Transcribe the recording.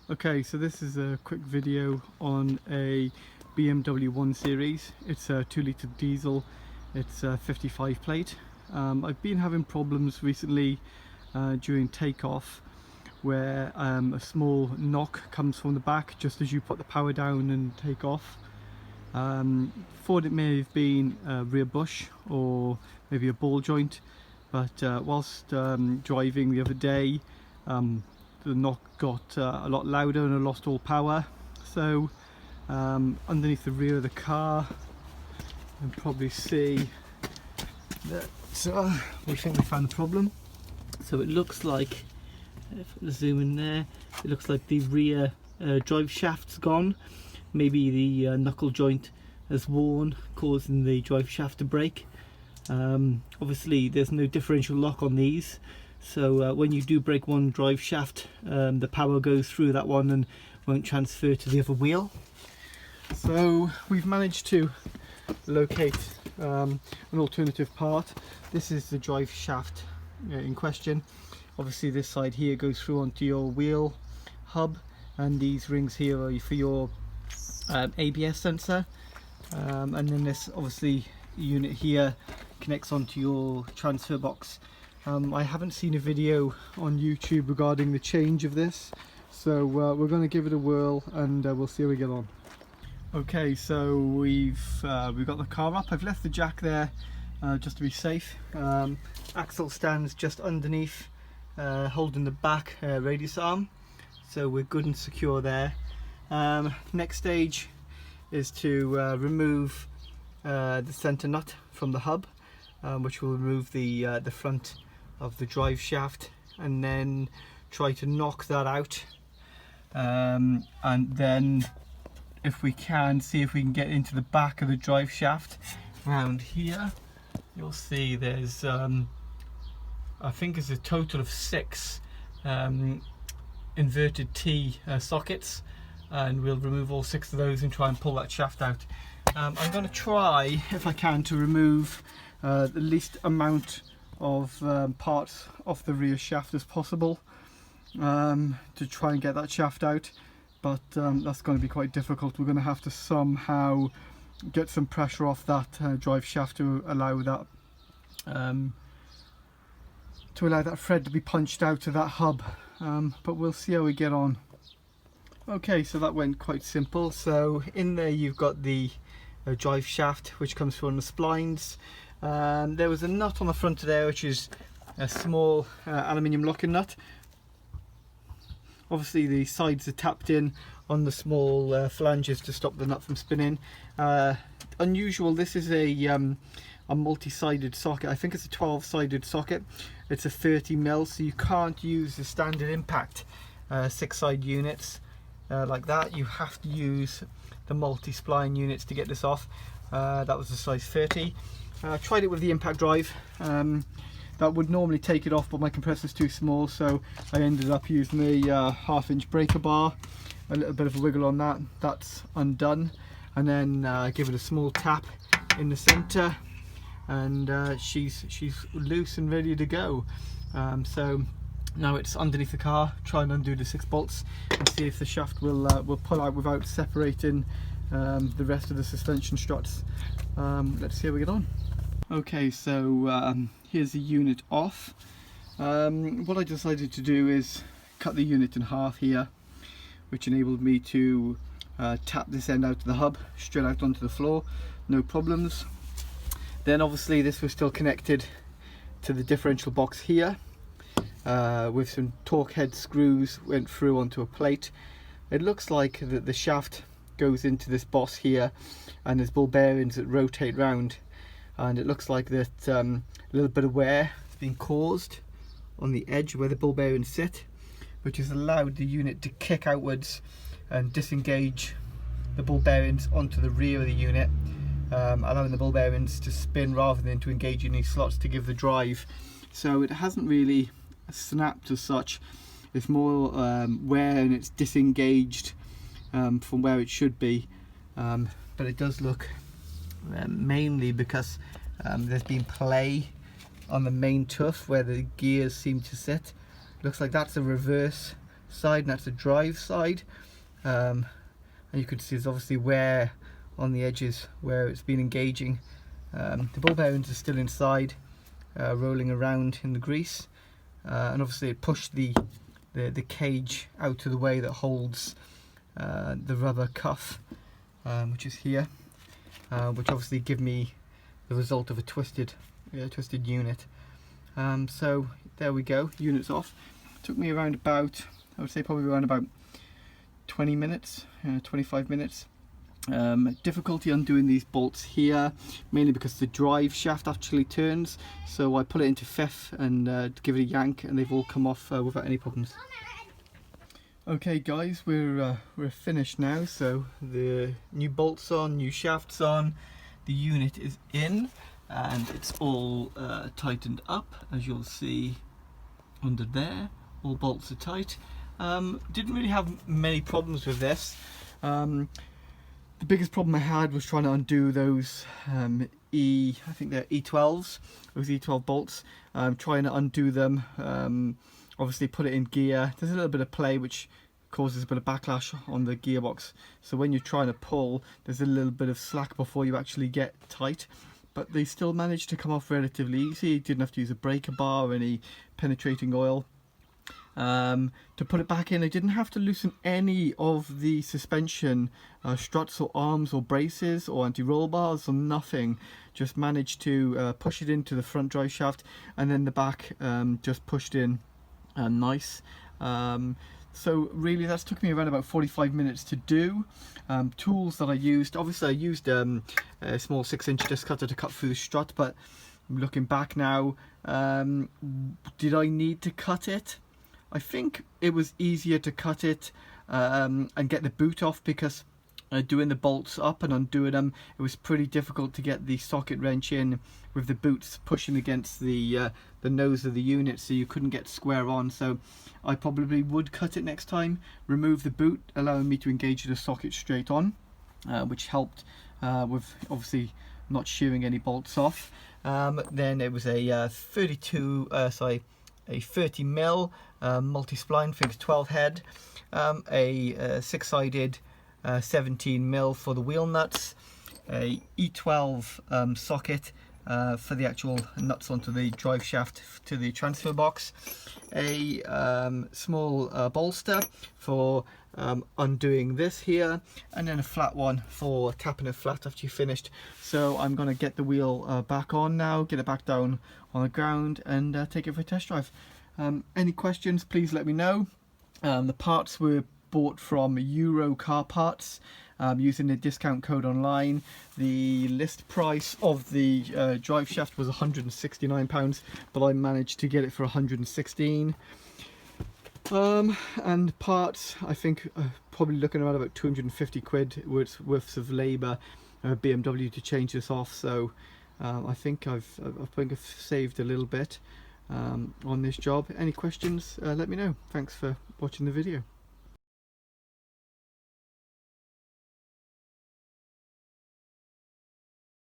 Okay, so this is a quick video on a BMW 1 Series. It's a 2-litre diesel. It's a 55 plate. I've been having problems recently during takeoff where a small knock comes from the back just as you put the power down and take off. Thought it may have been a rear bush or maybe a ball joint, but whilst driving the other day, the knock got a lot louder and I lost all power. So underneath the rear of the car, you can probably see that we think we found the problem. So it looks like, if I zoom in there, it looks like the rear drive shaft's gone. Maybe the knuckle joint has worn, causing the drive shaft to break. Obviously there's no differential lock on these, so when you do break one drive shaft, the power goes through that one and won't transfer to the other wheel. So we've managed to locate an alternative part. This is the drive shaft in question. Obviously this side here goes through onto your wheel hub, and these rings here are for your ABS sensor, and then this obviously unit here connects onto your transfer box. I haven't seen a video on YouTube regarding the change of this, so we're going to give it a whirl and we'll see how we get on. Okay, so we've got the car up. I've left the jack there just to be safe. Axle stands just underneath, holding the back radius arm, so we're good and secure there. Next stage is to remove the center nut from the hub, which will remove the front of the drive shaft, and then try to knock that out, and then if we can, see if we can get into the back of the drive shaft. Around here you'll see there's I think it's a total of 6 inverted T sockets, and we'll remove all 6 of those and try and pull that shaft out. I'm going to try, if I can, to remove the least amount of parts off the rear shaft as possible, to try and get that shaft out, but that's going to be quite difficult. We're going to have to somehow get some pressure off that drive shaft to allow that thread to be punched out of that hub, but we'll see how we get on. Okay, so that went quite simple. So in there you've got the drive shaft, which comes from the splines. There was a nut on the front of there, which is a small aluminium locking nut. Obviously the sides are tapped in on the small flanges to stop the nut from spinning. Unusual, this is a multi-sided socket. I think it's a 12-sided socket. It's a 30mm, so you can't use the standard impact 6-side units like that. You have to use the multi-spline units to get this off. That was a size 30. I tried it with the impact drive. That would normally take it off, but my compressor's too small, so I ended up using the 1/2-inch breaker bar. A little bit of a wiggle on that, that's undone, and then give it a small tap in the center, and she's loose and ready to go. So now it's underneath the car. Try and undo the 6 bolts and see if the shaft will pull out without separating the rest of the suspension struts. Let's see how we get on. Okay, so here's the unit off. What I decided to do is cut the unit in half here, which enabled me to tap this end out of the hub straight out onto the floor, no problems. Then obviously this was still connected to the differential box here, with some torque head screws went through onto a plate. It looks like the shaft goes into this boss here, and there's ball bearings that rotate round, and it looks like that a little bit of wear has been caused on the edge where the ball bearings sit, which has allowed the unit to kick outwards and disengage the ball bearings onto the rear of the unit, allowing the ball bearings to spin rather than to engage in these slots to give the drive. So it hasn't really snapped as such. It's more wear, and it's disengaged from where it should be, but it does look mainly because there's been play on the main tuff where the gears seem to sit. Looks like that's a reverse side, and that's the drive side. And you can see there's obviously wear on the edges where it's been engaging. The ball bearings are still inside, rolling around in the grease, and obviously it pushed the cage out of the way that holds the rubber cuff, which is here, which obviously give me the result of a twisted unit. So there we go, unit's off. Took me around about, I would say probably around about 20 minutes, 25 minutes. Difficulty undoing these bolts here, mainly because the drive shaft actually turns, so I put it into fifth and give it a yank, and they've all come off without any problems. Okay guys, we're finished now. So the new bolts on, new shafts on, the unit is in, and it's all tightened up, as you'll see under there. All bolts are tight. Didn't really have many problems with this. The biggest problem I had was trying to undo those I think they're E12s, those E12 bolts. Trying to undo them, obviously put it in gear. There's a little bit of play which causes a bit of backlash on the gearbox. So when you're trying to pull, there's a little bit of slack before you actually get tight. But they still managed to come off relatively easy. Didn't have to use a breaker bar or any penetrating oil. To put it back in, I didn't have to loosen any of the suspension struts or arms or braces or anti-roll bars or nothing. Just managed to push it into the front drive shaft, and then the back just pushed in nice. So really that's took me around about 45 minutes to do. Tools that I used, obviously I used a small 6-inch disc cutter to cut through the strut, but looking back now, did I need to cut it? I think it was easier to cut it and get the boot off, because doing the bolts up and undoing them, it was pretty difficult to get the socket wrench in with the boots pushing against the nose of the unit, so you couldn't get square on. So I probably would cut it next time, remove the boot, allowing me to engage the socket straight on, which helped with obviously not shearing any bolts off. Then it was a 30 mil multi-spline, I think it's 12 head, a 6-sided 17 mil for the wheel nuts, a E12 socket for the actual nuts onto the drive shaft to the transfer box, a small bolster for undoing this here, and then a flat one for tapping it flat after you finished. So I'm going to get the wheel back on now, get it back down on the ground, and take it for a test drive. Any questions, please let me know. The parts were bought from Euro Car Parts using the discount code online. The list price of the drive shaft was £169, but I managed to get it for £116. And parts, I think probably looking around about 250 quid worth of labour, BMW to change this off. So I think I've saved a little bit on this job. Any questions, let me know. Thanks for watching the video.